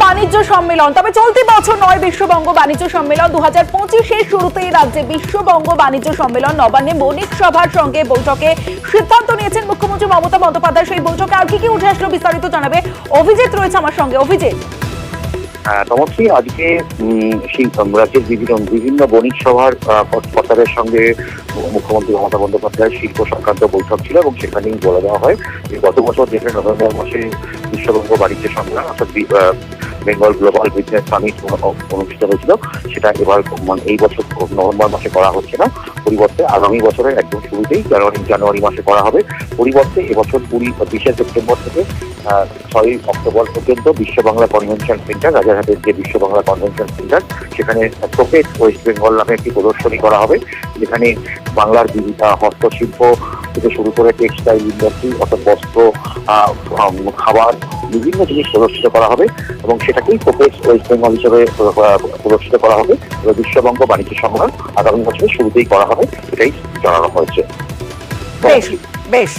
বাণিজ্য সম্মেলন, তবে চলতি বছর নয় বিশ্ববঙ্গ বাণিজ্য সম্মেলন। 2025-এর শুরুতেই রাজ্যে বিশ্ববঙ্গ বাণিজ্য সম্মেলন। নবান্নে বণিক সভার সঙ্গে বৈঠকে সিদ্ধান্ত নিয়েছেন মুখ্যমন্ত্রী মমতা বন্দ্যোপাধ্যায়। সেই বৈঠকে আর কি উঠে আসলো বিস্তারিত জানাবে অভিজিৎ, রয়েছে আমার সঙ্গে। অভিজিৎ, তমশ্রী, আজকে রাজ্যের বিভিন্ন বণিক সভার কর্তাদের সঙ্গে মুখ্যমন্ত্রী মমতা বন্দ্যোপাধ্যায়ের শিল্প সংক্রান্ত বৈঠক ছিল এবং সেখানেই বলে দেওয়া হয় যে গত বছর যেখানে নভেম্বর মাসে বিশ্ববঙ্গ বাণিজ্য সম্মেলন অর্থাৎ বেঙ্গল গ্লোবাল বিজনেস সামিট অনুষ্ঠিত হয়েছিল, সেটা এবার এই বছর নভেম্বর মাসে করা হচ্ছে না। পরিবর্তে আগামী বছরের একদম শুরুতেই জানুয়ারি মাসে করা হবে। পরিবর্তে এবছর 20 সেপ্টেম্বর থেকে 6 অক্টোবর পর্যন্ত বিশ্ব বাংলা কনভেনশন সেন্টার, রাজারহাটের যে বিশ্ব বাংলা কনভেনশন সেন্টার, সেখানে শোকেস ওয়েস্ট বেঙ্গল নামে একটি প্রদর্শনী করা হবে, যেখানে বাংলার হস্তশিল্প থেকে শুরু করে টেক্সটাইল ইন্ডাস্ট্রি অর্থাৎ বস্ত্র, খাবার, বিভিন্ন জিনিস প্রদর্শিত করা হবে এবং সেটাকেই শোকেস ওয়েস্ট বেঙ্গল হিসেবে প্রদর্শিত করা হবে। বিশ্ববঙ্গ বাণিজ্য সম্মেলন আগামী বছরের শুরুতেই করা হবে, এটাই জানানো হয়েছে। বেশ বেশ।